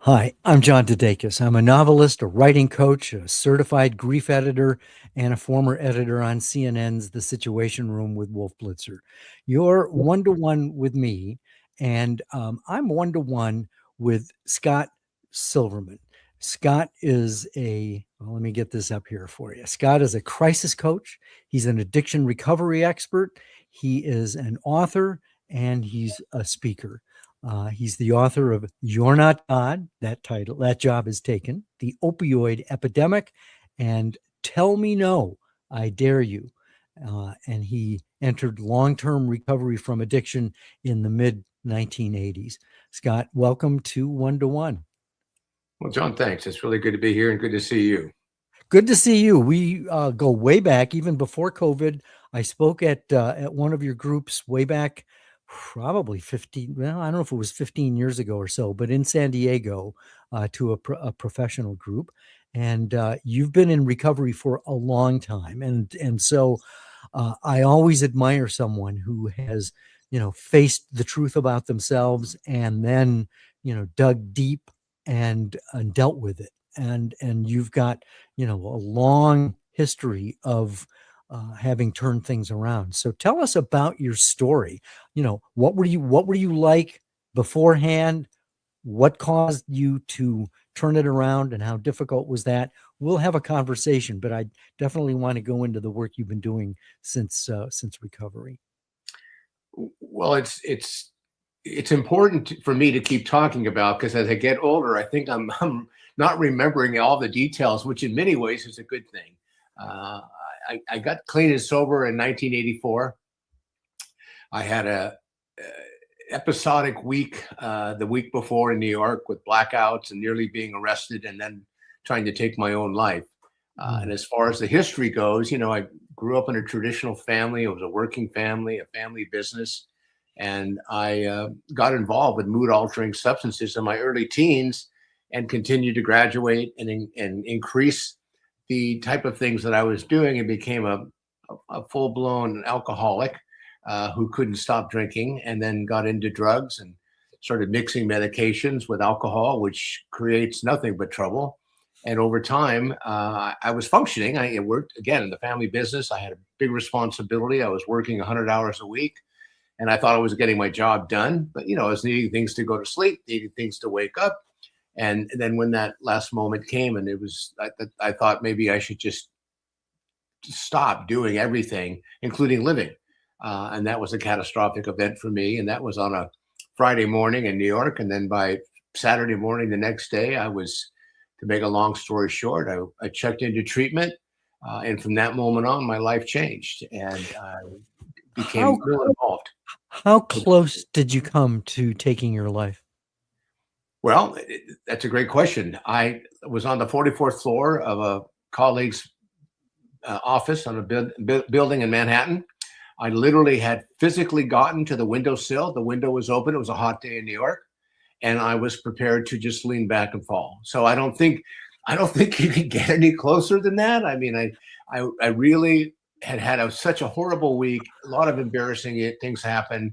Hi, I'm John DeDakis. I'm a novelist, a writing coach, a certified grief editor, and a former editor on CNN's The Situation Room with Wolf Blitzer. You're one to one with me, and I'm one to one with Scott Silverman. Scott is let me get this up here for you. Scott is a crisis coach, he's an addiction recovery expert, he is an author, and he's a speaker. He's the author of You're Not God, that job is taken, The Opioid Epidemic, and Tell Me No, I Dare You. And he entered long term recovery from addiction in the mid 1980s. Scott, welcome to One to One. Well, John, thanks. It's really good to be here and good to see you. Good to see you. We go way back, even before COVID. I spoke at one of your groups way back, probably 15. Well, I don't know if it was 15 years ago or so, but in San Diego, to a professional group, and you've been in recovery for a long time, and so I always admire someone who has, faced the truth about themselves and then, dug deep and dealt with it. And you've got, a long history of having turned things around. So tell us about your story. What were you like beforehand? What caused you to turn it around, and how difficult was that? We'll have a conversation, but I definitely want to go into the work you've been doing since recovery. Well, it's important for me to keep talking about because as I get older, I think I'm not remembering all the details, which in many ways is a good thing. Uh, I got clean and sober in 1984. I had a episodic week the week before in New York with blackouts and nearly being arrested, and then trying to take my own life. And Mm. as far as the history goes, I grew up in a traditional family. It was a working family, a family business. And I got involved with mood altering substances in my early teens and continued to graduate and increase the type of things that I was doing, and became a full blown alcoholic who couldn't stop drinking, and then got into drugs and started mixing medications with alcohol, which creates nothing but trouble. And over time, I was functioning. I worked again in the family business. I had a big responsibility. I was working 100 hours a week, and I thought I was getting my job done. But I was needing things to go to sleep, needing things to wake up. And then when that last moment came, and I thought maybe I should just stop doing everything, including living. And that was a catastrophic event for me. And that was on a Friday morning in New York. And then by Saturday morning the next day, to make a long story short, I checked into treatment. And from that moment on, my life changed, and I How became real involved. how close did you come to taking your life? Well, that's a great question. I was on the 44th floor of a colleague's office on a building in Manhattan. I literally had physically gotten to the windowsill. The window was open. It was a hot day in New York, and I was prepared to just lean back and fall. So I don't think you can get any closer than that. I mean, I really had such a horrible week. A lot of embarrassing things happened,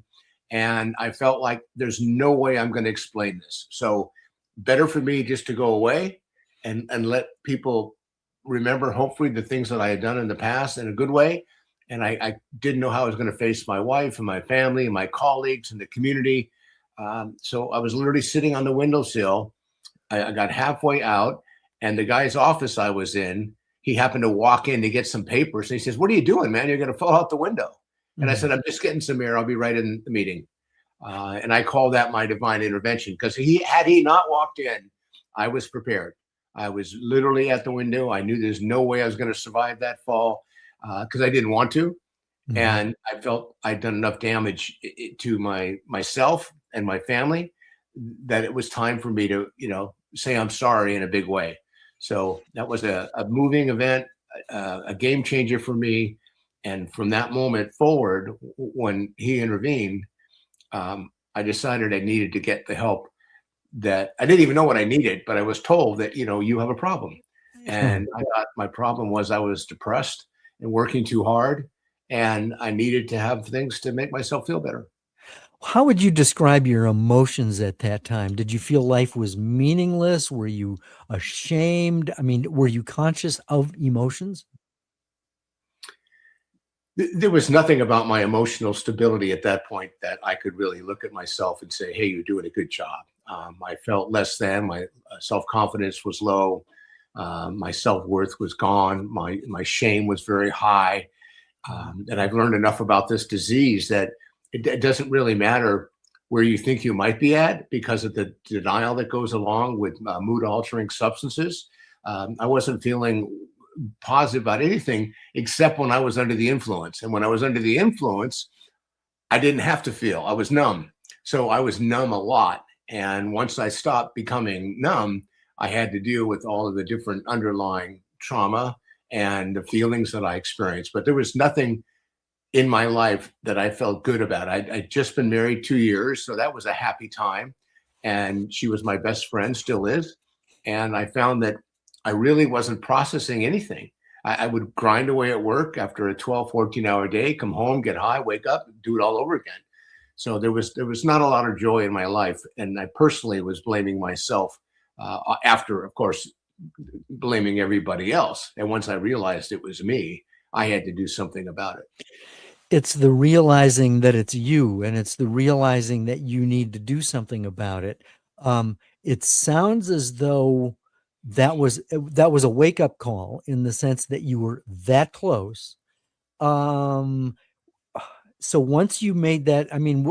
and I felt like there's no way I'm going to explain this. So better for me just to go away and let people remember, hopefully, the things that I had done in the past in a good way. And I didn't know how I was going to face my wife and my family and my colleagues and the community. So I was literally sitting on the windowsill. I got halfway out, and the guy's office I was in, he happened to walk in to get some papers. And he says, "What are you doing, man? You're going to fall out the window." And I Mhm. said, "I'm just getting some air. I'll be right in the meeting." And I call that my divine intervention, because had he not walked in, I was prepared. I was literally at the window. I knew there's no way I was going to survive that fall, because I didn't want to. Mhm. And I felt I'd done enough damage to myself and my family that it was time for me to, say I'm sorry in a big way. So that was a moving event, a game changer for me. And from that moment forward, when he intervened, I decided I needed to get the help that I didn't even know what I needed, but I was told that, you have a problem. Yeah. And I thought my problem was I was depressed and working too hard, and I needed to have things to make myself feel better. How would you describe your emotions at that time? Did you feel life was meaningless? Were you ashamed? I mean, were you conscious of emotions? There was nothing about my emotional stability at that point that I could really look at myself and say, hey, you're doing a good job. I felt less than, my self-confidence was low. My self-worth was gone. My shame was very high. And I've learned enough about this disease that it doesn't really matter where you think you might be at because of the denial that goes along with mood altering substances. I wasn't feeling positive about anything except when I was under the influence. And when I was under the influence, I didn't have to feel, I was numb. So I was numb a lot. And once I stopped becoming numb, I had to deal with all of the different underlying trauma and the feelings that I experienced. But there was nothing in my life that I felt good about. I'd just been married 2 years, so that was a happy time. And she was my best friend, still is. And I found that I really wasn't processing anything. I would grind away at work after a 12, 14-hour day, come home, get high, wake up, do it all over again. So there was not a lot of joy in my life. And I personally was blaming myself after, of course, blaming everybody else. And once I realized it was me, I had to do something about it. It's the realizing that it's you, and it's the realizing that you need to do something about it. It sounds as though that was a wake up call in the sense that you were that close. Um, so once you made that, I mean,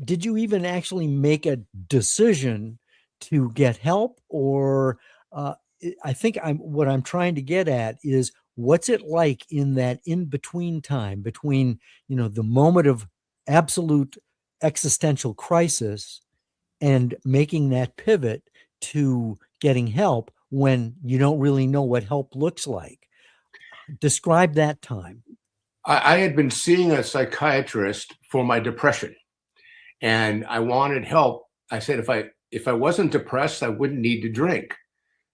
did you even actually make a decision to get help, or I think what I'm trying to get at is what's it like in that in between time between, the moment of absolute existential crisis and making that pivot to getting help when you don't really know what help looks like. Describe that time. I had been seeing a psychiatrist for my depression, and I wanted help. I said if I wasn't depressed, I wouldn't need to drink.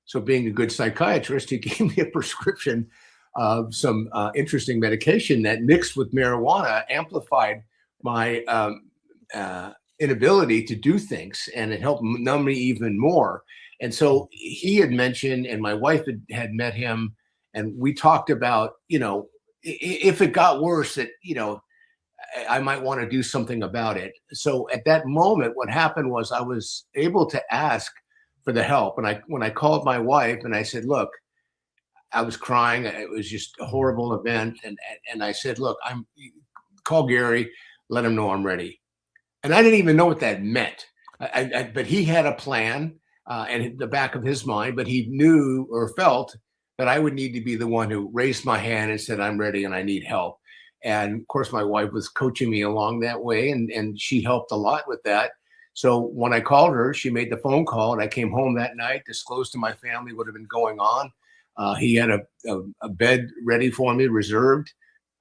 So, being a good psychiatrist, he gave me a prescription of some interesting medication that mixed with marijuana amplified my inability to do things, and it helped numb me even more. And so he had mentioned, and my wife had met him, and we talked about, if it got worse, that I might want to do something about it. So at that moment, what happened was I was able to ask for the help. And when I called my wife and I said, look, I was crying. It was just a horrible event. And I said, look, call Gary, let him know I'm ready. And I didn't even know what that meant. But he had a plan and in the back of his mind, but he knew or felt that I would need to be the one who raised my hand and said, I'm ready and I need help. And of course, my wife was coaching me along that way, and she helped a lot with that. So when I called her, she made the phone call, and I came home that night, disclosed to my family what had been going on. He had a bed ready for me, reserved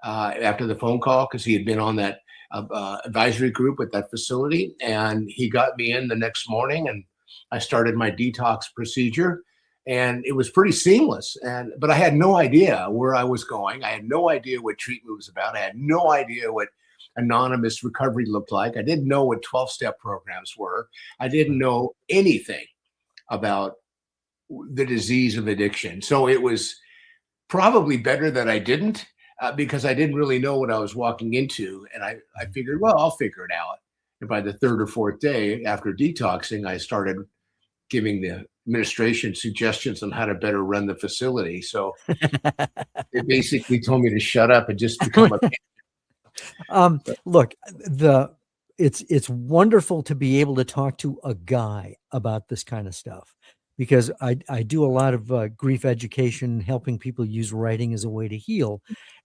after the phone call, because he had been on that advisory group at that facility. And he got me in the next morning, and I started my detox procedure. And it was pretty seamless. But I had no idea where I was going. I had no idea what treatment was about. I had no idea what anonymous recovery looked like. I didn't know what 12-step programs were. I didn't know anything about the disease of addiction. So it was probably better that I didn't, because I didn't really know what I was walking into. And I figured, well, I'll figure it out. And by the third or fourth day after detoxing, I started giving the administration suggestions on how to better run the facility. So they basically told me to shut up and just become a Look, it's wonderful to be able to talk to a guy about this kind of stuff, because I do a lot of grief education, helping people use writing as a way to heal.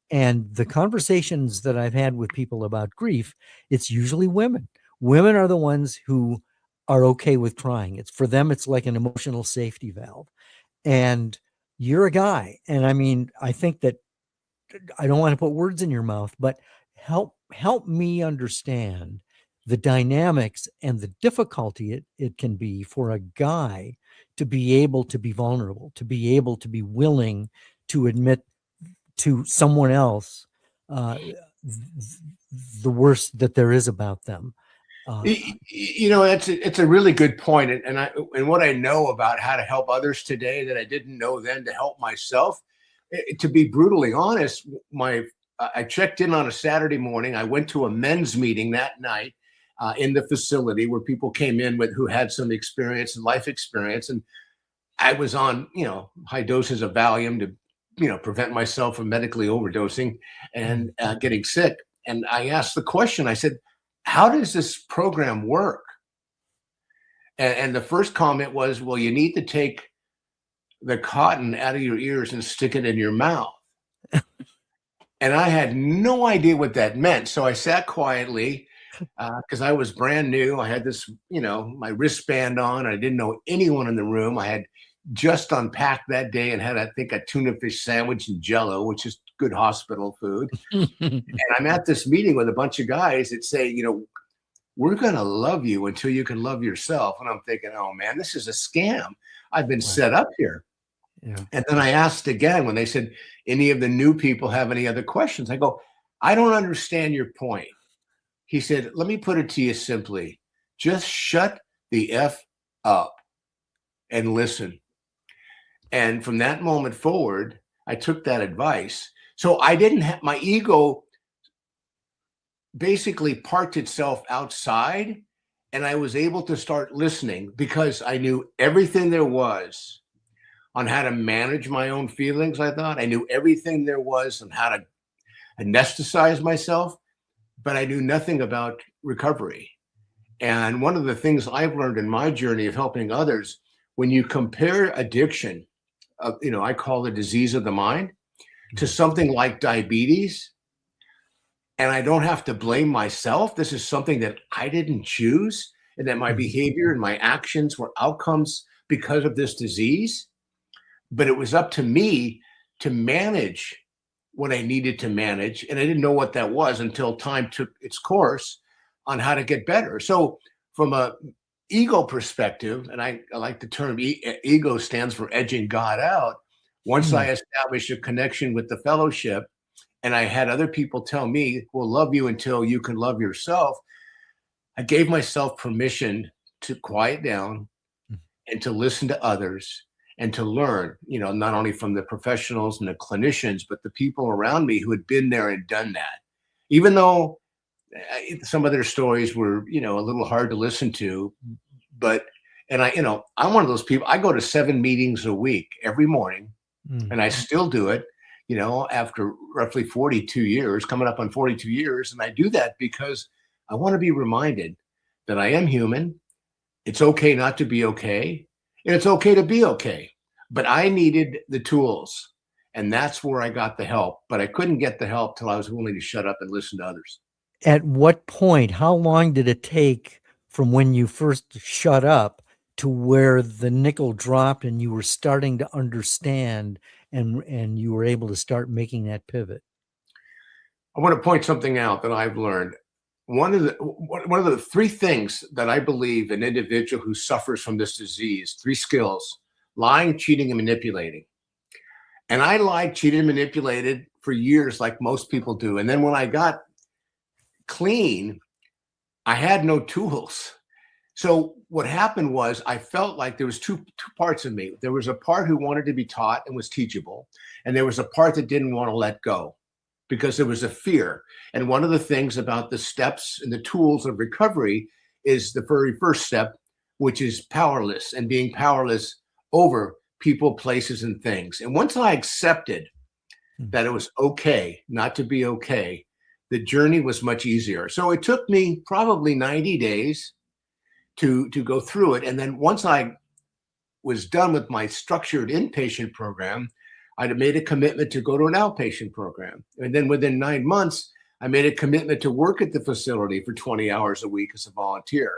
And the conversations that I've had with people about grief, it's usually women. Women are the ones who are okay with crying. It's for them, it's like an emotional safety valve. And you're a guy. And I mean, I think that I don't want to put words in your mouth, but help me understand the dynamics and the difficulty it can be for a guy to be able to be vulnerable, to be able to be willing to admit to someone else uh, the worst that there is about them. Uh, It's a really good point, and what I know about how to help others today that I didn't know then to help myself. To be brutally honest, my I checked in on a Saturday morning. I went to a men's meeting that night in the facility where people came in with who had some experience and life experience, and I was on high doses of Valium to prevent myself from medically overdosing and getting sick. And I asked the question. I said, how does this program work? And the first comment was, well, you need to take the cotton out of your ears and stick it in your mouth. And I had no idea what that meant. So I sat quietly because I was brand new. I had this, my wristband on. I didn't know anyone in the room. I had just unpacked that day and had, I think, a tuna fish sandwich and Jello, which is good hospital food. And I'm at this meeting with a bunch of guys that say, we're going to love you until you can love yourself. And I'm thinking, oh man, this is a scam. I've been set up here. Yeah. And then I asked again when they said, any of the new people have any other questions? I go, I don't understand your point. He said, let me put it to you simply. Just shut the F up and listen. And from that moment forward, I took that advice. So I didn't have my ego basically parked itself outside, and I was able to start listening because I knew everything there was on how to manage my own feelings. I thought I knew everything there was on how to anesthetize myself, but I knew nothing about recovery. And one of the things I've learned in my journey of helping others, when you compare addiction, I call the disease of the mind, to something like diabetes, and I don't have to blame myself. This is something that I didn't choose, and that my behavior and my actions were outcomes because of this disease. But it was up to me to manage what I needed to manage. And I didn't know what that was until time took its course on how to get better. So from a ego perspective, and I like the term ego stands for edging God out. Once I established a connection with the fellowship, and I had other people tell me, we'll love you until you can love yourself, I gave myself permission to quiet down and to listen to others and to learn, not only from the professionals and the clinicians, but the people around me who had been there and done that. Even though some of their stories were, a little hard to listen to, I'm one of those people. I go to 7 meetings a week every morning, and I still do it, after roughly 42 years, coming up on 42 years. And I do that because I want to be reminded that I am human. It's okay not to be okay. And it's okay to be okay. But I needed the tools. And that's where I got the help. But I couldn't get the help till I was willing to shut up and listen to others. At what point, how long did it take from when you first shut up to where the nickel dropped and you were starting to understand and you were able to start making that pivot? I want to point something out that I've learned. One of the 3 things that I believe an individual who suffers from this disease, 3 skills: lying, cheating, and manipulating. And I lied, cheated, and manipulated for years, like most people do. And then when I got clean, I had no tools. So what happened was I felt like there was two parts of me. There was a part who wanted to be taught and was teachable. And there was a part that didn't want to let go because there was a fear. And one of the things about the steps and the tools of recovery is the very first step, which is powerless, and being powerless over people, places, and things. And once I accepted that it was okay not to be okay, the journey was much easier. So it took me probably 90 days to go through it. And then once I was done with my structured inpatient program, I made a commitment to go to an outpatient program. And then within 9 months, I made a commitment to work at the facility for 20 hours a week as a volunteer.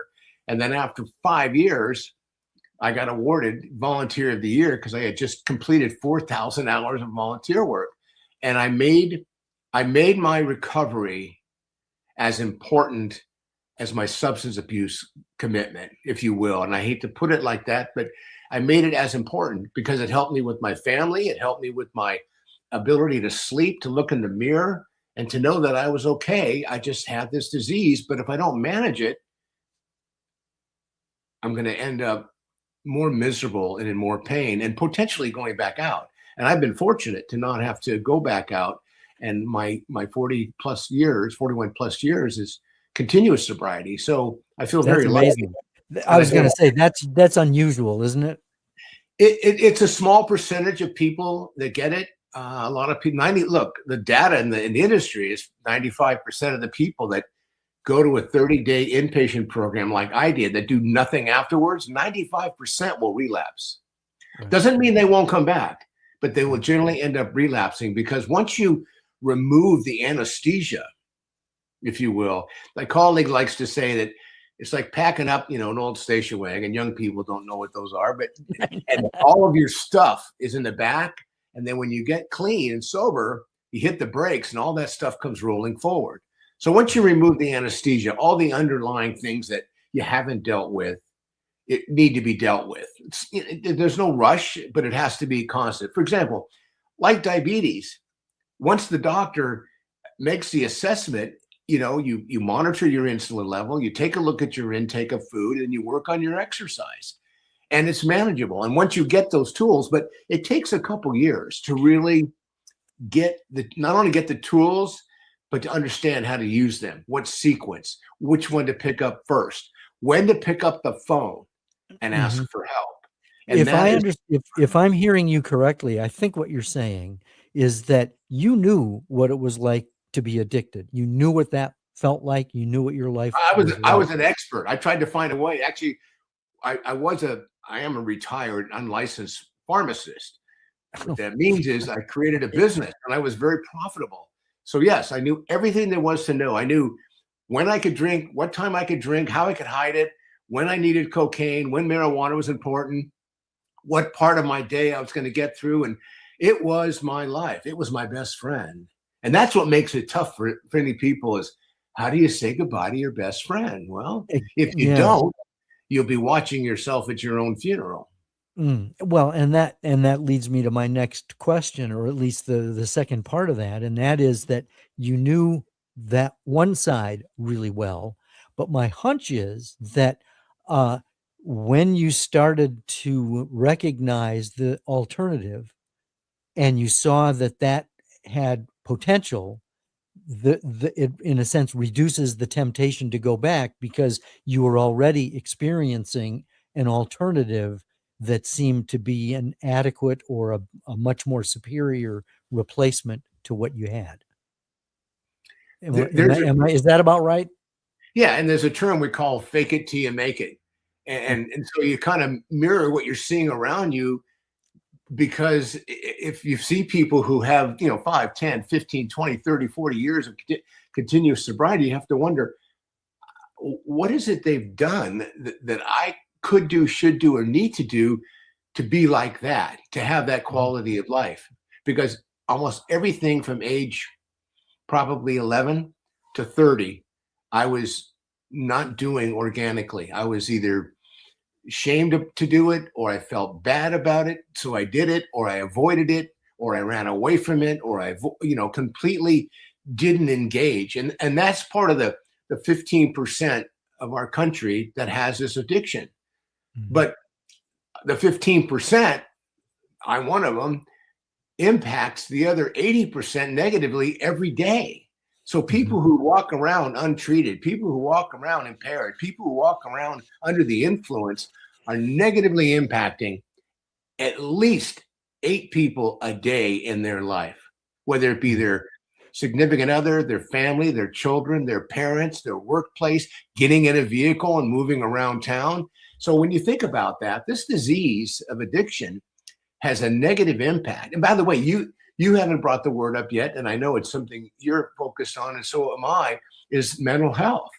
And then after 5 years, I got awarded Volunteer of the Year because I had just completed 4,000 hours of volunteer work. And I made my recovery as important as my substance abuse commitment, if you will. And I hate to put it like that, but I made it as important because it helped me with my family. It helped me with my ability to sleep, to look in the mirror, and to know that I was okay. I just had this disease, but if I don't manage it, I'm going to end up more miserable and in more pain and potentially going back out. And I've been fortunate to not have to go back out. And my 40 plus years, 41 plus years is continuous sobriety. So I feel That's very lucky. amazing. I was going to say that's unusual, isn't it? It's a small percentage of people that get it. A lot of people, look, the data in the industry is 95% of the people that go to a 30-day inpatient program like I did that do nothing afterwards, 95% will relapse. Right. Doesn't mean they won't come back, but they will generally end up relapsing because once you remove the anesthesia, if you will, my colleague likes to say that it's like packing up, an old station wagon. Young people don't know what those are, but and all of your stuff is in the back. And then when you get clean and sober, you hit the brakes and all that stuff comes rolling forward. So once you remove the anesthesia, all the underlying things that you haven't dealt with, it need to be dealt with. There's no rush, but it has to be constant. For example, like diabetes, once the doctor makes the assessment, you monitor your insulin level, you take a look at your intake of food, and you work on your exercise. And it's manageable. And once you get those tools, but it takes a couple years to really not only get the tools, but to understand how to use them, what sequence, which one to pick up first, when to pick up the phone and ask for help. And if I'm hearing you correctly, I think what you're saying is that you knew what it was like to be addicted. You knew what that felt like. You knew what your life was like. I was an expert. I tried to find a way. Actually, I am a retired unlicensed pharmacist. What that means is I created a business and I was very profitable. So yes, I knew everything there was to know. I knew when I could drink, what time I could drink, how I could hide it, when I needed cocaine, when marijuana was important, what part of my day I was going to get through. And it was my life. It was my best friend. And that's what makes it tough for any people is how do you say goodbye to your best friend? Well, if you don't, you'll be watching yourself at your own funeral. Well, and that leads me to my next question, or at least the second part of that. And that is that you knew that one side really well, but my hunch is that when you started to recognize the alternative and you saw that had potential, it in a sense reduces the temptation to go back because you were already experiencing an alternative that seemed to be an adequate or a much more superior replacement to what you had. Is that about right? Yeah, and there's a term we call fake it till you make it. And so you kind of mirror what you're seeing around you, because if you see people who have 5, 10, 15, 20, 30, 40 years of continuous sobriety, you have to wonder, what is it they've done that I could do, should do, or need to do to be like that, to have that quality of life? Because almost everything from age probably 11 to 30, I was not doing organically. I was either ashamed to do it, or I felt bad about it, so I did it, or I avoided it, or I ran away from it, or I completely didn't engage. And that's part of the 15% of our country that has this addiction. But the 15%, I'm one of them, impacts the other 80% negatively every day. So people who walk around untreated, people who walk around impaired, people who walk around under the influence are negatively impacting at least 8 people a day in their life, whether it be their significant other, their family, their children, their parents, their workplace, getting in a vehicle and moving around town. So when you think about that, this disease of addiction has a negative impact. And by the way, you haven't brought the word up yet, and I know it's something you're focused on, and so am I, is mental health.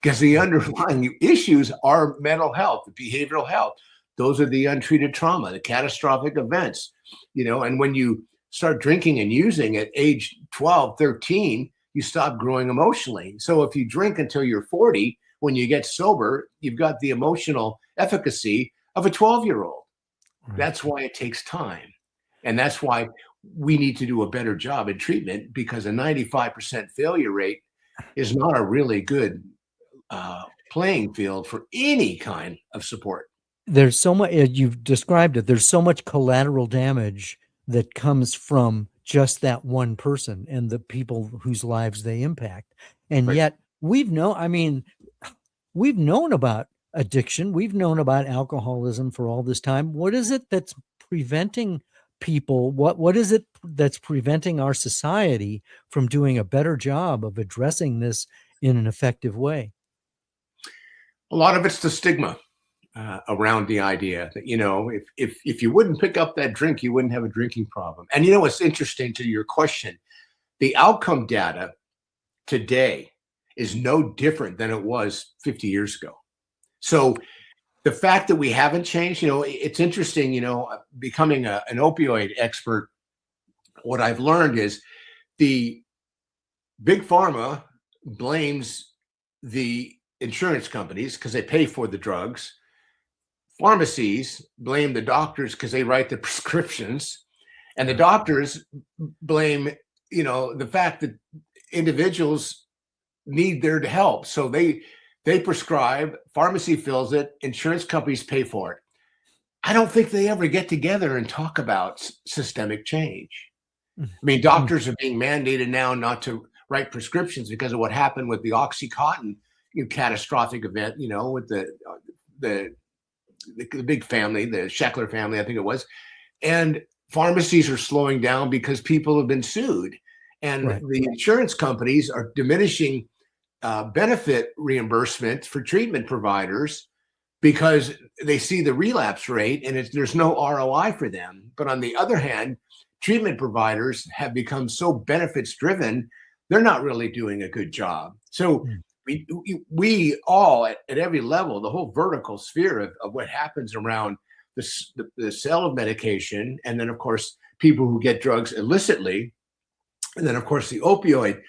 Because the underlying issues are mental health, the behavioral health. Those are the untreated trauma, the catastrophic events. And when you start drinking and using at age 12, 13, you stop growing emotionally. So if you drink until you're 40, when you get sober, you've got the emotional efficacy of a 12-year-old. Right. That's why it takes time. And that's why we need to do a better job in treatment, because a 95% failure rate is not a really good playing field for any kind of support. There's so much, you've described it, there's so much collateral damage that comes from just that one person and the people whose lives they impact. And Right. yet I mean, we've known about addiction, we've known about alcoholism for all this time. What is it that's preventing people? What is it that's preventing our society from doing a better job of addressing this in an effective way? A lot of it's the stigma around the idea that, if you wouldn't pick up that drink, you wouldn't have a drinking problem. And what's interesting to your question, the outcome data today is no different than it was 50 years ago. So the fact that we haven't changed, it's interesting, becoming an opioid expert, what I've learned is the big pharma blames the insurance companies because they pay for the drugs. Pharmacies blame the doctors because they write the prescriptions, and the doctors blame, the fact that individuals need their help. So they prescribe, pharmacy fills it, insurance companies pay for it. I don't think they ever get together and talk about systemic change. I mean, doctors are being mandated now not to write prescriptions because of what happened with the OxyContin catastrophic event, with the big family, the Sheckler family, I think it was. And pharmacies are slowing down because people have been sued. And the insurance companies are diminishing benefit reimbursement for treatment providers because they see the relapse rate and there's no ROI for them. But on the other hand, treatment providers have become so benefits driven, they're not really doing a good job. So we all at every level, the whole vertical sphere of what happens around the sale of medication, and then of course people who get drugs illicitly, and then of course the opioid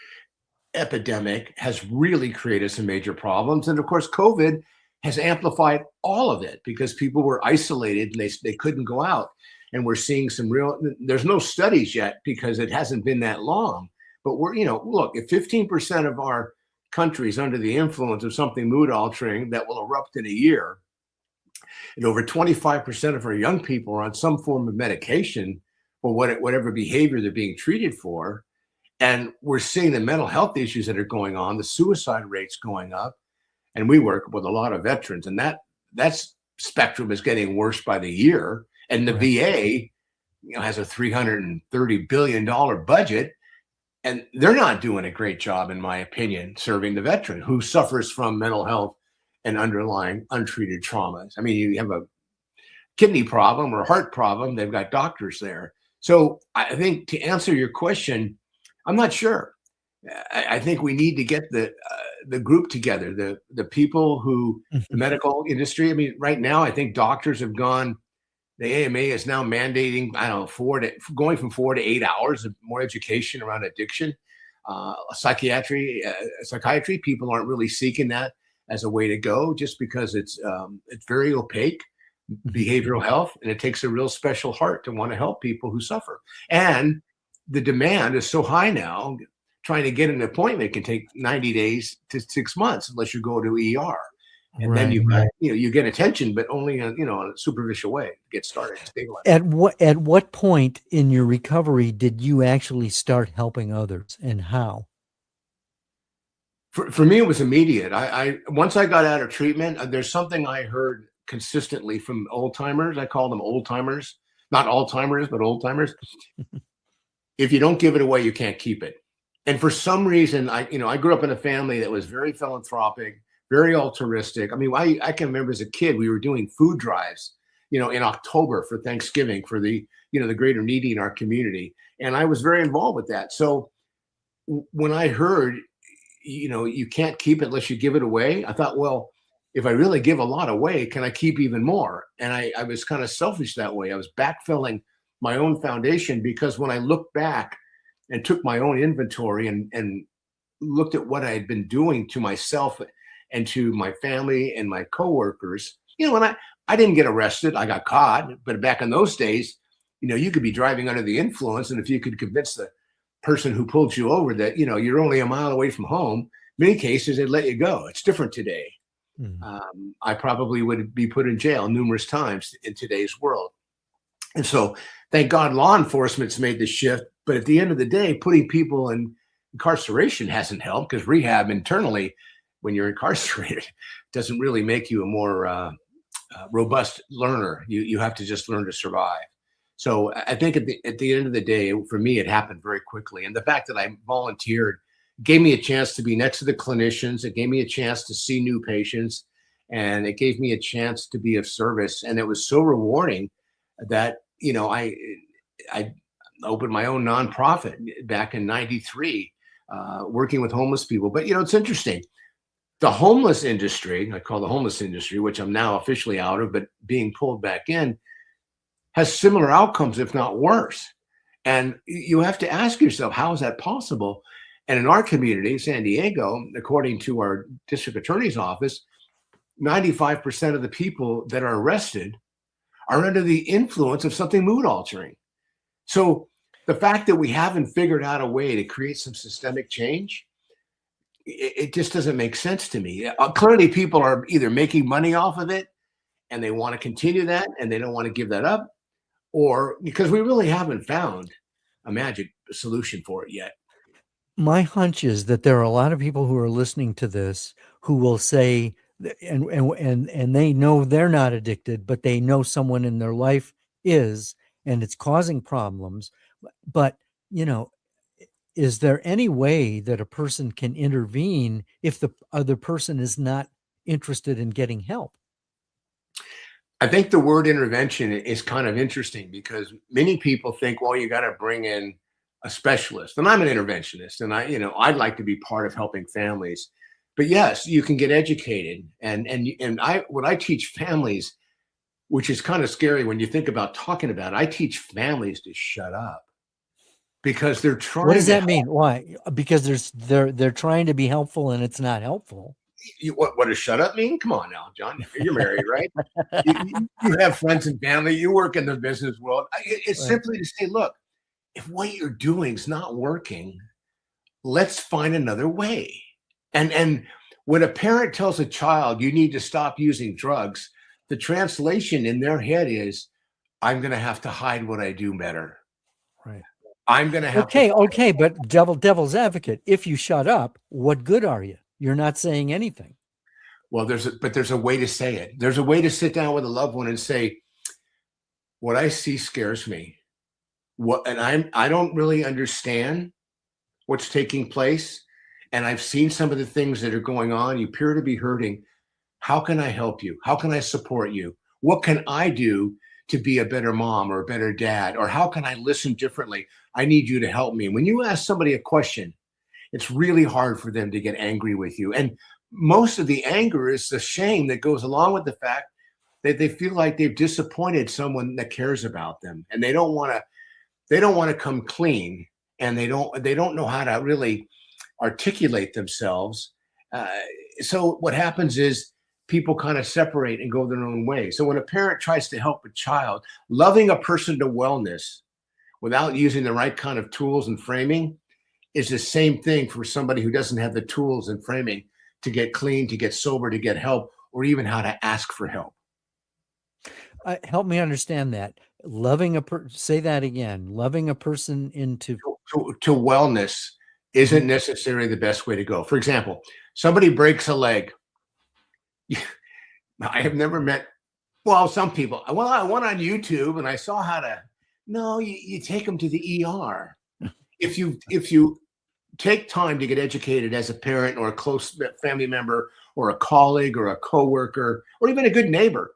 epidemic has really created some major problems. And of course COVID has amplified all of it because people were isolated and they couldn't go out. And we're seeing there's no studies yet because it hasn't been that long, but look, if 15% of our countries under the influence of something mood altering that will erupt in a year, and over 25% of our young people are on some form of medication for whatever behavior they're being treated for, and we're seeing the mental health issues that are going on, the suicide rates going up, and we work with a lot of veterans, and that spectrum is getting worse by the year. And the VA, has a $330 billion budget, and they're not doing a great job, in my opinion, serving the veteran who suffers from mental health and underlying untreated traumas. I mean, you have a kidney problem or a heart problem, they've got doctors there. So I think to answer your question, I'm not sure. I think we need to get the group together, the people who, the medical industry. I mean, right now, I think doctors have gone. The AMA is now mandating, going from 4 to 8 hours of more education around addiction. Psychiatry, people aren't really seeking that as a way to go, just because it's very opaque, behavioral health, and it takes a real special heart to want to help people who suffer. And the demand is so high now. Trying to get an appointment can take 90 days to 6 months unless you go to ER. And then you get attention, but only in a superficial way to get started. At what point in your recovery did you actually start helping others, and how? For me, it was immediate. I once I got out of treatment, there's something I heard consistently from old timers. I call them old timers, not Alzheimer's, but old timers. If you don't give it away, you can't keep it. And for some reason, I grew up in a family that was very philanthropic, very altruistic. I mean, I can remember as a kid, we were doing food drives, in October for Thanksgiving for the greater needy in our community. And I was very involved with that. So when I heard, you can't keep it unless you give it away, I thought, well, if I really give a lot away, can I keep even more? And I was kind of selfish that way. I was backfilling my own foundation, because when I looked back and took my own inventory and looked at what I had been doing to myself and to my family and my coworkers, and I didn't get arrested. I got caught, but back in those days, you could be driving under the influence. And if you could convince the person who pulled you over that, you're only a mile away from home, many cases, they'd let you go. It's different today. Mm. I probably would be put in jail numerous times in today's world. And so, thank God law enforcement's made the shift. But at the end of the day, putting people in incarceration hasn't helped, because rehab internally, when you're incarcerated, doesn't really make you a more robust learner. You have to just learn to survive. So I think at the end of the day, for me, it happened very quickly. And the fact that I volunteered gave me a chance to be next to the clinicians. It gave me a chance to see new patients, and it gave me a chance to be of service. And it was so rewarding that, I opened my own nonprofit back in '93, working with homeless people. But it's interesting. The homeless industry, I call the homeless industry, which I'm now officially out of, but being pulled back in, has similar outcomes, if not worse. And you have to ask yourself, how is that possible? And in our community, San Diego, according to our district attorney's office, 95% of the people that are arrested are under the influence of something mood altering. So the fact that we haven't figured out a way to create some systemic change, it just doesn't make sense to me. Clearly, people are either making money off of it and they want to continue that and they don't want to give that up, or because we really haven't found a magic solution for it yet. My hunch is that there are a lot of people who are listening to this who will say, and they know they're not addicted, but they know someone in their life is, and it's causing problems. But, is there any way that a person can intervene if the other person is not interested in getting help? I think the word intervention is kind of interesting, because many people think, well, you got to bring in a specialist. And I'm an interventionist, and I'd like to be part of helping families. But yes, you can get educated. And what I teach families, which is kind of scary when you think about talking about it, I teach families to shut up, because they're trying. What does that mean? Why? Because they're trying to be helpful and it's not helpful. What does shut up mean? Come on now, John. You're married, right? you have friends and family. You work in the business world. It's Right. simply to say, look, if what you're doing is not working, let's find another way. And when a parent tells a child you need to stop using drugs, the translation in their head is, I'm going to have to hide what I do better. Right. I'm going to have Okay, but devil's advocate, if you shut up, what good are you? You're not saying anything. Well, there's a way to say it. There's a way to sit down with a loved one and say, what I see scares me. I don't really understand what's taking place. And I've seen some of the things that are going on. You appear to be hurting. How can I help you? How can I support you? What can I do to be a better mom or a better dad? Or how can I listen differently? I need you to help me. When you ask somebody a question, it's really hard for them to get angry with you. And most of the anger is the shame that goes along with the fact that they feel like they've disappointed someone that cares about them, and they don't want to come clean, and they don't know how to really articulate themselves. So what happens is people kind of separate and go their own way. So when a parent tries to help a child, loving a person to wellness without using the right kind of tools and framing is the same thing for somebody who doesn't have the tools and framing to get clean, to get sober, to get help, or even how to ask for help. Help me understand that. Say that again. Loving a person into to wellness isn't necessarily the best way to go. For example, somebody breaks a leg. I have never met, well, some people. Well, I went on YouTube and I saw how to. No, you take them to the ER. If you take time to get educated as a parent or a close family member or a colleague or a coworker or even a good neighbor,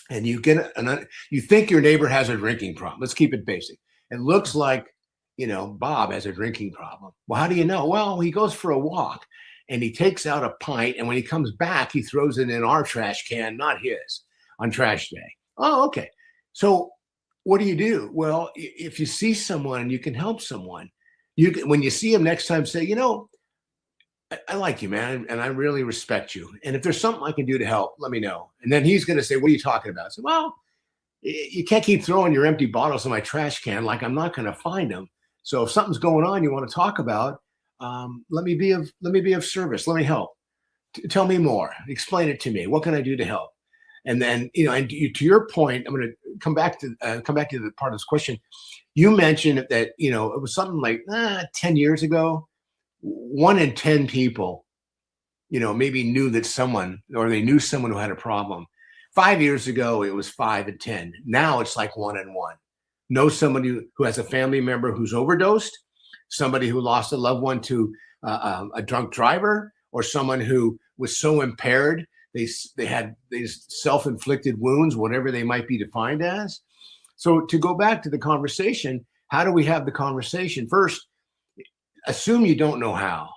and you think your neighbor has a drinking problem. Let's keep it basic. It looks like, Bob has a drinking problem. Well, how do you know? Well, he goes for a walk and he takes out a pint, and when he comes back, he throws it in our trash can, not his, on trash day. Oh, okay. So what do you do? Well, if you see someone and you can help someone, when you see him next time, say, I like you, man, and I really respect you. And if there's something I can do to help, let me know. And then he's going to say, what are you talking about? I say, well, you can't keep throwing your empty bottles in my trash can like I'm not going to find them. So if something's going on you want to talk about, let me be of service. Let me help. Tell me more. Explain it to me. What can I do to help? And then, and to your point, I'm going to come back to the part of this question. You mentioned that, it was something like 10 years ago, 1 in 10 people, maybe knew that someone, or they knew someone who had a problem. 5 years ago, it was 5 in 10. Now it's like 1 in 1. Know somebody who has a family member who's overdosed, somebody who lost a loved one to a drunk driver, or someone who was so impaired they had these self-inflicted wounds, whatever they might be defined as. So to go back to the conversation, how do we have the conversation? First, assume you don't know how.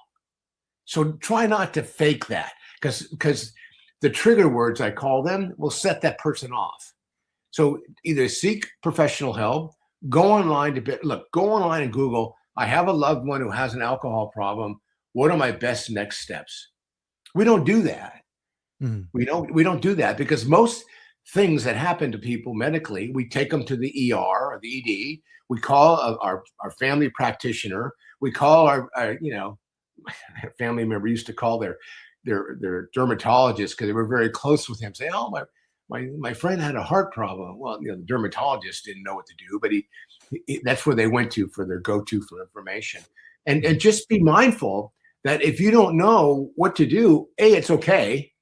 So try not to fake that, because the trigger words, I call them, will set that person off. So either seek professional help, go online and Google, I have a loved one who has an alcohol problem. What are my best next steps? We don't do that. Mhm. We don't do that, because most things that happen to people medically, we take them to the ER or the ED. We call our family practitioner. We call our family member used to call their dermatologist, because they were very close with him. Say, oh, my friend had a heart problem. Well, the dermatologist didn't know what to do, but he that's where they went to for their go-to for information. And just be mindful that if you don't know what to do, A, it's okay.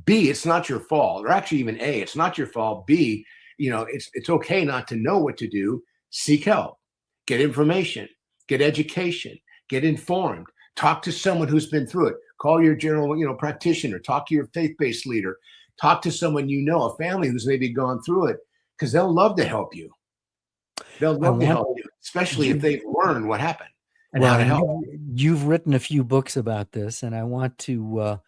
B, it's not your fault. Or actually, even A, it's not your fault. B, it's okay not to know what to do. Seek help, get information, get education, get informed, talk to someone who's been through it. Call your general, practitioner, talk to your faith-based leader, talk to someone, a family who's maybe gone through it, because they'll love to help you. They'll love to help you, especially if they've learned what happened and how to help. You've written a few books about this, and I want to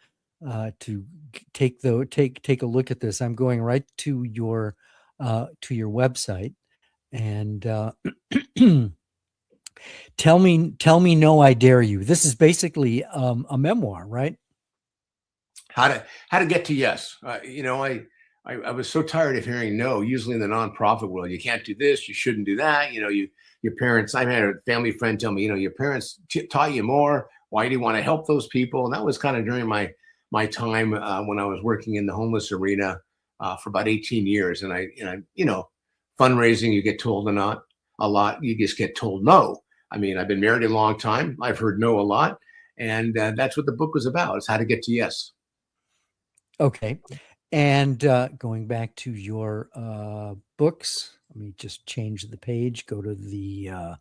take a look at this. I'm going right to your website, and tell me no, I dare you. This is basically a memoir, right? How to get to yes. I was so tired of hearing no. Usually in the nonprofit world, you can't do this, you shouldn't do that. Your parents. I had a family friend tell me, your parents taught you more. Why do you want to help those people? And that was kind of during my time when I was working in the homeless arena for about 18 years. And I fundraising, you get told a lot. You just get told no. I mean, I've been married a long time. I've heard no a lot. And that's what the book was about, is how to get to yes. Okay. And going back to your books, let me just change the page. Go to the.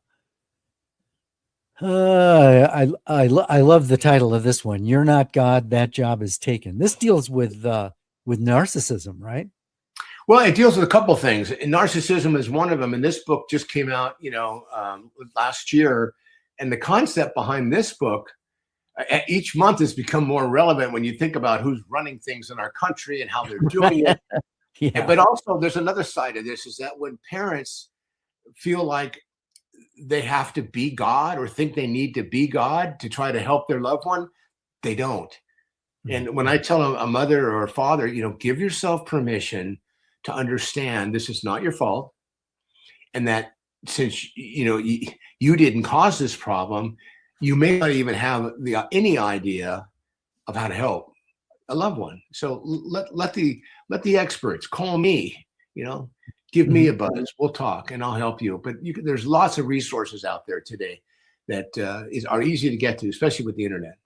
I love the title of this one. You're Not God, That Job Is Taken. This deals with narcissism, right? Well, it deals with a couple of things. And narcissism is one of them. And this book just came out, last year. And the concept behind this book, each month has become more relevant when you think about who's running things in our country and how they're doing it. Yeah. But also there's another side of this, is that when parents feel like they have to be God, or think they need to be God to try to help their loved one, they don't. And when I tell a mother or a father, give yourself permission to understand this is not your fault, and that since you didn't cause this problem, you may not even have any idea of how to help a loved one. So let the experts call me. Give me a buzz. We'll talk, and I'll help you. But there's lots of resources out there today that are easy to get to, especially with the internet.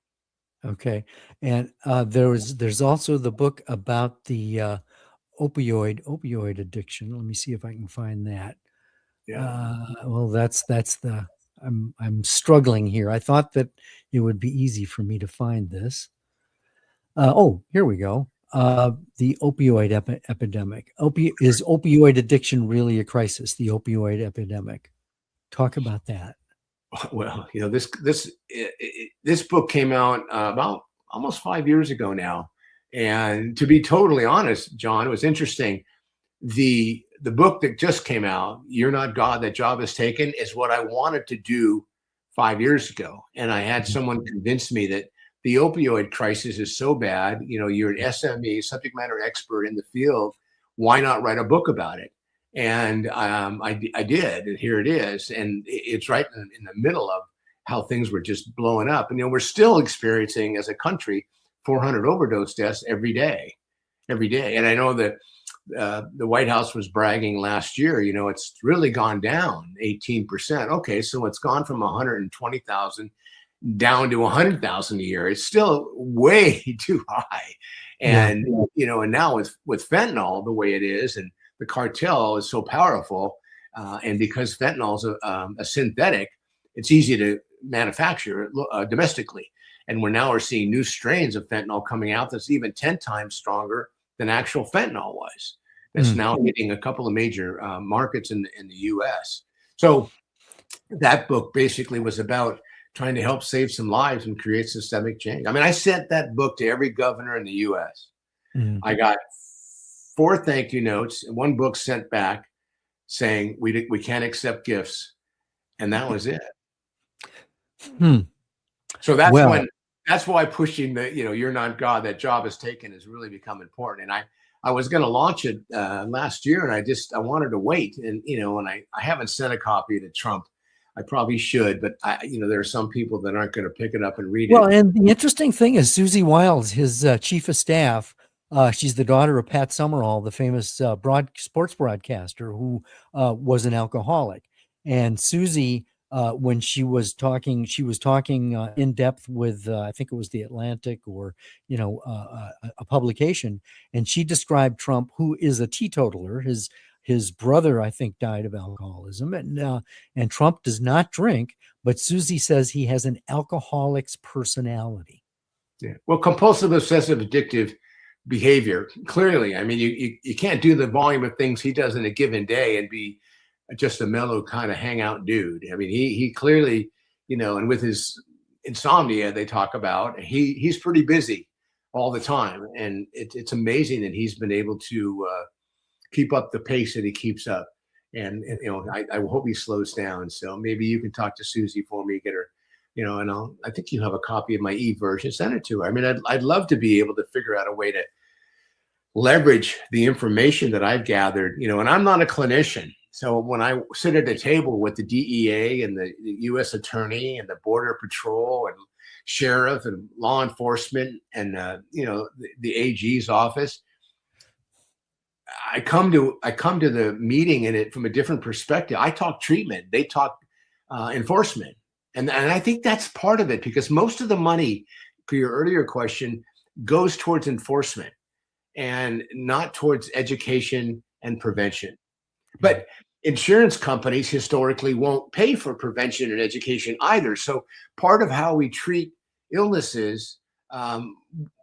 Okay, and there's also the book about the opioid addiction. Let me see if I can find that. Yeah. Well, that's the I'm struggling here. I thought that it would be easy for me to find this. Oh, here we go. The opioid epidemic. Is opioid addiction really a crisis? The opioid epidemic. Talk about that. Well, this book came out about almost 5 years ago now, and to be totally honest, John, it was interesting. The book that just came out, You're Not God, That Job Is Taken, is what I wanted to do 5 years ago, and I had someone convince me that the opioid crisis is so bad. You're an SME, subject matter expert in the field. Why not write a book about it? And I did, and here it is. And it's right in the middle of how things were just blowing up. And we're still experiencing, as a country, 400 overdose deaths every day. And I know that the White House was bragging last year, it's really gone down 18%. Okay, so it's gone from 120,000 down to 100,000 a year. It's still way too high. And, and now with fentanyl the way it is, and the cartel is so powerful, and because fentanyl is a synthetic, it's easy to manufacture domestically. And we're seeing new strains of fentanyl coming out that's even 10 times stronger than actual fentanyl was. That's now hitting a couple of major markets in the U.S. So that book basically was about trying to help save some lives and create systemic change. I mean, I sent that book to every governor in the U.S. I got 4 thank you notes and 1 book sent back saying we can't accept gifts, and that was it. So that's why pushing the you're not God, that job is taken has really become important. And I was going to launch it last year, and I wanted to wait, and and I haven't sent a copy to Trump. I probably should, but there are some people that aren't going to pick it up and read it. Well, and the interesting thing is Susie Wiles, his chief of staff, she's the daughter of Pat Summerall, the famous sports broadcaster who was an alcoholic. And Susie, when she was talking in depth with, I think it was the Atlantic or, a publication, and she described Trump, who is a teetotaler. His brother, I think, died of alcoholism, and Trump does not drink, but Susie says he has an alcoholic's personality. Yeah. Well, compulsive, obsessive, addictive behavior. Clearly, I mean, you can't do the volume of things he does in a given day and be just a mellow kind of hangout dude. I mean, he clearly, and with his insomnia, they talk about, he's pretty busy all the time, and it's amazing that he's been able to keep up the pace that he keeps up. And I hope he slows down. So maybe you can talk to Susie for me, get her, and I think you have a copy of my e-version, send it to her. I mean, I'd love to be able to figure out a way to leverage the information that I've gathered, and I'm not a clinician. So when I sit at a table with the DEA and the U.S. Attorney and the Border Patrol and Sheriff and law enforcement and the AG's office, I come to the meeting in it from a different perspective. I talk treatment, they talk enforcement, and I think that's part of it, because most of the money, for your earlier question, goes towards enforcement and not towards education and prevention. But insurance companies historically won't pay for prevention and education either. So part of how we treat illnesses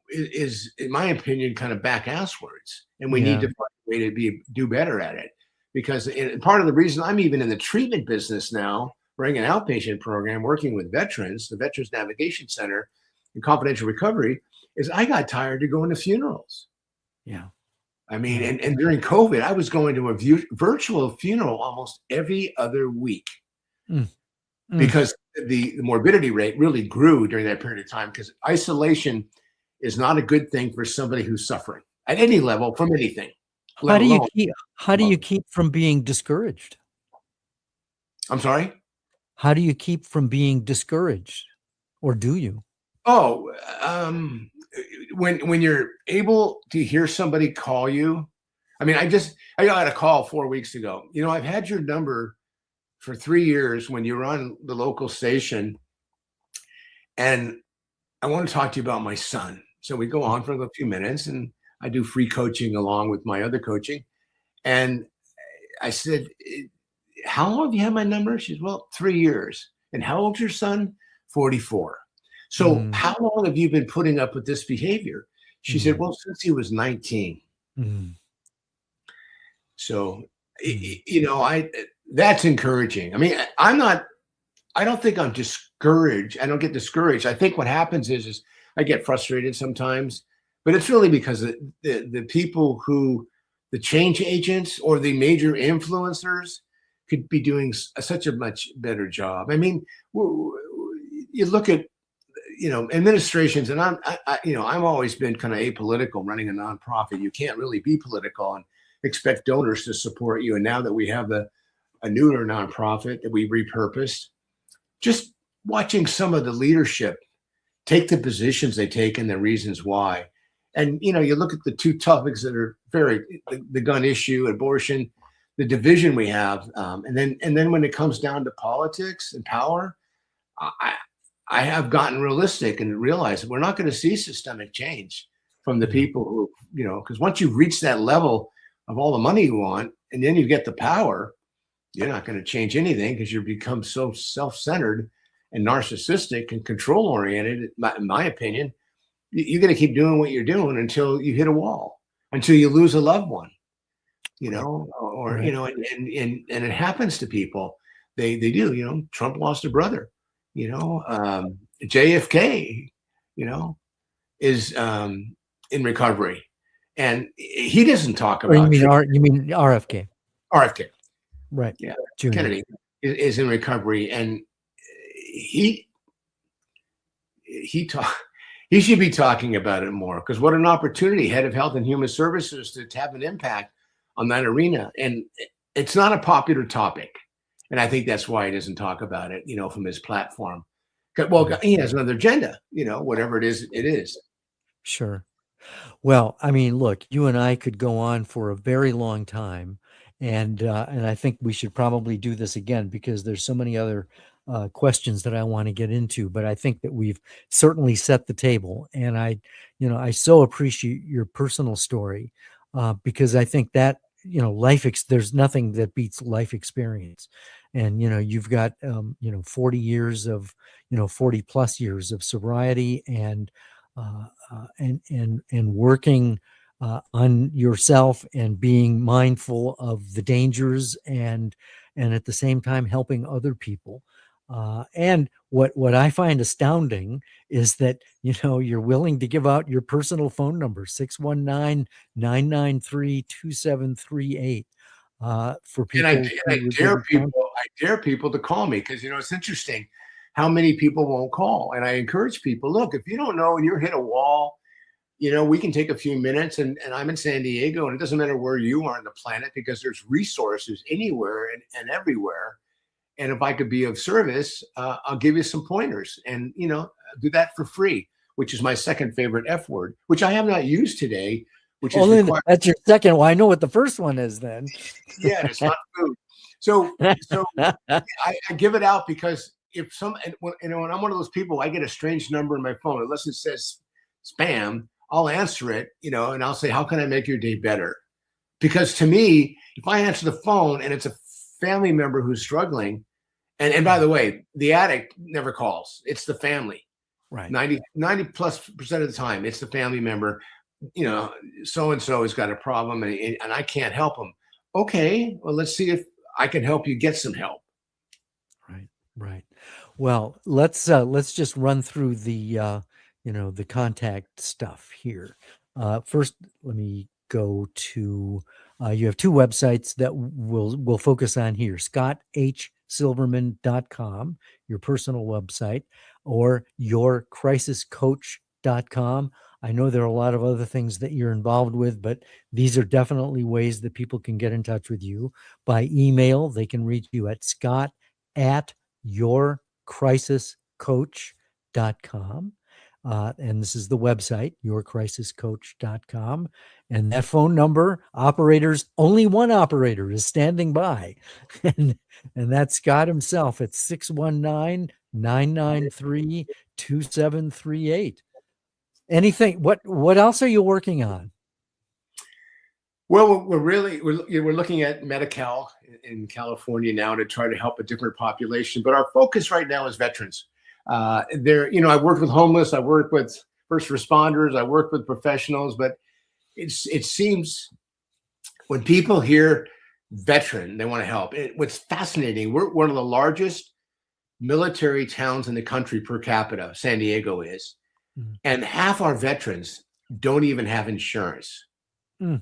is, in my opinion, kind of back-asswards, and we need to find a way to do better at it. Because part of the reason I'm even in the treatment business now, running an outpatient program, working with veterans, the Veterans Navigation Center, and confidential recovery, is I got tired of going to funerals. Yeah. I mean, and during COVID, I was going to a virtual funeral almost every other week because the morbidity rate really grew during that period of time, because isolation is not a good thing for somebody who's suffering at any level from anything. How do you keep from being discouraged? I'm sorry? How do you keep from being discouraged, or do you? Oh, when you're able to hear somebody call you. I mean, I got a call 4 weeks ago. I've had your number for 3 years when you were on the local station, and I want to talk to you about my son. So we go on for a few minutes, and I do free coaching along with my other coaching. And I said, how long have you had my number? She said, well, 3 years. And how old's your son? 44. So how long have you been putting up with this behavior? She said, well, since he was 19. So, that's encouraging. I mean, I don't think I'm discouraged. I don't get discouraged. I think what happens is I get frustrated sometimes, but it's really because the people the change agents or the major influencers could be doing such a much better job. I mean, you look at, administrations, and I've always been kind of apolitical running a nonprofit. You can't really be political and expect donors to support you. And now that we have a newer nonprofit that we repurposed, just watching some of the leadership take the positions they take and the reasons why. And, you know, you look at the two topics that are the gun issue, abortion, the division we have. And then when it comes down to politics and power, I have gotten realistic and realized that we're not going to see systemic change from the people who, you know, because once you've reached that level of all the money you want, and then you get the power, you're not going to change anything because you become so self-centered and narcissistic and control-oriented, in my opinion. You're going to keep doing what you're doing until you hit a wall, until you lose a loved one, you know, or, you know, and it happens to people. They do, you know, Trump lost a brother, you know, JFK, you know, is in recovery, and he doesn't talk about. You mean RFK? RFK, right? Yeah, Junior. Kennedy is in recovery, and he should be talking about it more, because what an opportunity, head of Health and Human Services, to have an impact on that arena. And it's not a popular topic, and I think that's why he doesn't talk about it, you know, from his platform. Well, he has another agenda, you know, whatever it is, it is. Sure. Well, I mean, look, you and I could go on for a very long time, and I think we should probably do this again, because there's so many other questions that I want to get into. But I think that we've certainly set the table, and I so appreciate your personal story, because I think that, you know, there's nothing that beats life experience. And, you know, you've got 40 years of 40 plus years of sobriety, and working on yourself, and being mindful of the dangers, and at the same time helping other people. And what I find astounding is that, you know, you're willing to give out your personal phone number, 619-993-2738, for people. And I dare people to call me, because, you know, it's interesting how many people won't call. And I encourage people, look, if you don't know and you're hit a wall, you know, we can take a few minutes, and I'm in San Diego, and it doesn't matter where you are on the planet, because there's resources anywhere and everywhere. And if I could be of service, I'll give you some pointers, and, you know, do that for free, which is my second favorite F word, which I have not used today, which is that's your second. Well, I know what the first one is then. Yeah, it's not food. So I give it out, because if when I'm one of those people, I get a strange number in my phone, unless it says spam, I'll answer it, you know, and I'll say, how can I make your day better? Because to me, if I answer the phone and it's a family member who's struggling, and by the way, the addict never calls, it's the family, right? 90+% of the time, it's the family member, you know, so-and-so has got a problem, and I can't help them. Okay, well, let's see if I can help you get some help. Right. Well, let's just run through the the contact stuff here. First, let me go to you have two websites that we'll focus on here: scotthsilverman.com, your personal website, or yourcrisiscoach.com. I know there are a lot of other things that you're involved with, but these are definitely ways that people can get in touch with you. By email, they can reach you at scott@yourcrisiscoach.com. And this is the website, yourcrisiscoach.com. And that phone number, operators, only one operator is standing by. And that's Scott himself at 619-993-2738. Anything, what else are you working on? Well, we're looking at Medi-Cal in California now to try to help a different population, but our focus right now is veterans. There, you know, I work with homeless, I work with first responders, I work with professionals, but it seems when people hear veteran, they want to help. What's fascinating, we're one of the largest military towns in the country per capita. San Diego is, and half our veterans don't even have insurance. And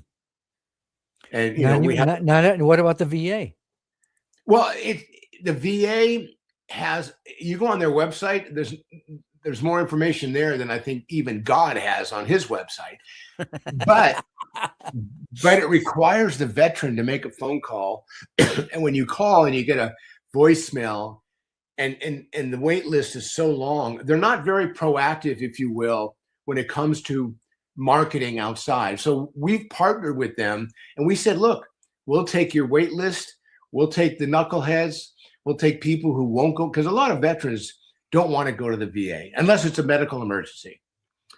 you know, we have what about the VA? Well, the VA has, you go on their website, there's more information there than I think even God has on his website. But it requires the veteran to make a phone call. And when you call and you get a voicemail, and the wait list is so long. They're not very proactive, if you will, when it comes to marketing outside. So we've partnered with them and we said, look, we'll take your wait list, we'll take the knuckleheads, we'll take people who won't go, because a lot of veterans don't want to go to the VA unless it's a medical emergency.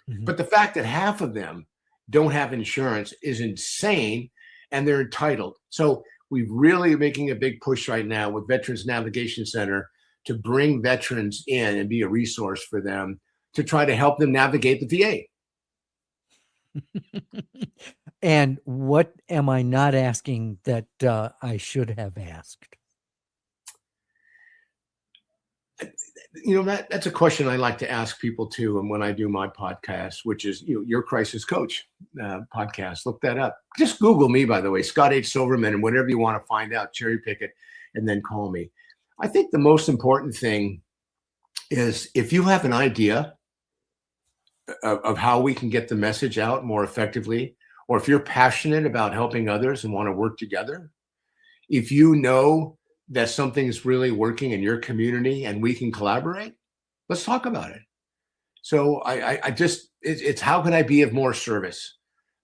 Mhm. But the fact that half of them don't have insurance is insane, and they're entitled. So we're really making a big push right now with Veterans Navigation Center to bring veterans in and be a resource for them to try to help them navigate the VA. And what am I not asking that I should have asked? That's a question I like to ask people too. And when I do my podcast, which is your crisis coach podcast, look that up. Just Google me, by the way, Scott H. Silverman, and whatever you want to find out, cherry pick it, and then call me. I think the most important thing is if you have an idea of how we can get the message out more effectively, or if you're passionate about helping others and want to work together, if you know that something's really working in your community and we can collaborate, let's talk about it. So it's how can I be of more service?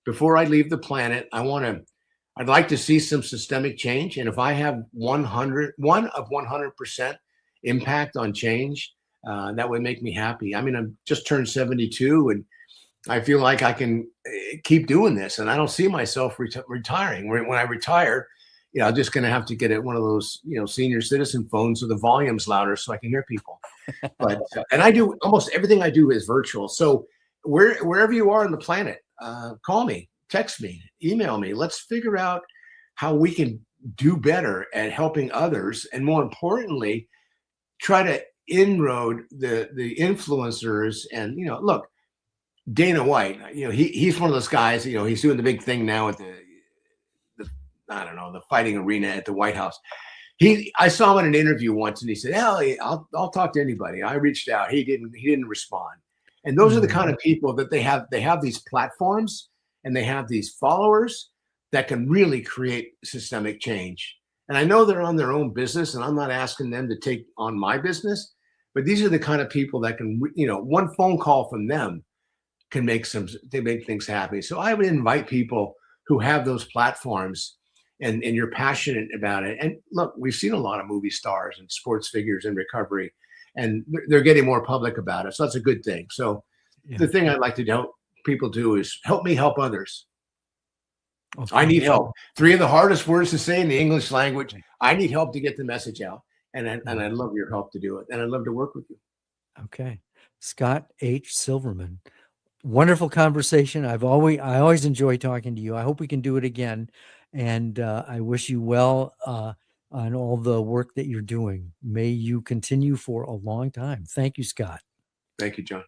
Before I leave the planet, I'd like to see some systemic change. And if I have 100% impact on change, that would make me happy. I mean, I've just turned 72 and I feel like I can keep doing this, and I don't see myself retiring. When I retire, I'm just going to have to get one of those, senior citizen phones with the volumes louder so I can hear people. But and I do almost everything I do is virtual. So wherever you are on the planet, call me, text me, email me. Let's figure out how we can do better at helping others, and more importantly, try to inroad the influencers. And look, Dana White, he's one of those guys. He's doing the big thing now at the I don't know, the fighting arena at the White House. I saw him in an interview once, and he said, "Hell, I'll talk to anybody." I reached out. He didn't respond. And those are the kind of people that they have these platforms and they have these followers that can really create systemic change. And I know they're on their own business, and I'm not asking them to take on my business, but these are the kind of people that can, one phone call from them can make things happen. So I would invite people who have those platforms and you're passionate about it. And look, we've seen a lot of movie stars and sports figures in recovery, and they're getting more public about it. So that's a good thing. So the thing I'd like to help people do is help me help others. Okay. I need help. 3 of the hardest words to say in the English language. I need help to get the message out. And I'd love your help to do it. And I'd love to work with you. Okay. Scott H. Silverman. Wonderful conversation. I always enjoy talking to you. I hope we can do it again. And I wish you well on all the work that you're doing. May you continue for a long time. Thank you, Scott. Thank you, John.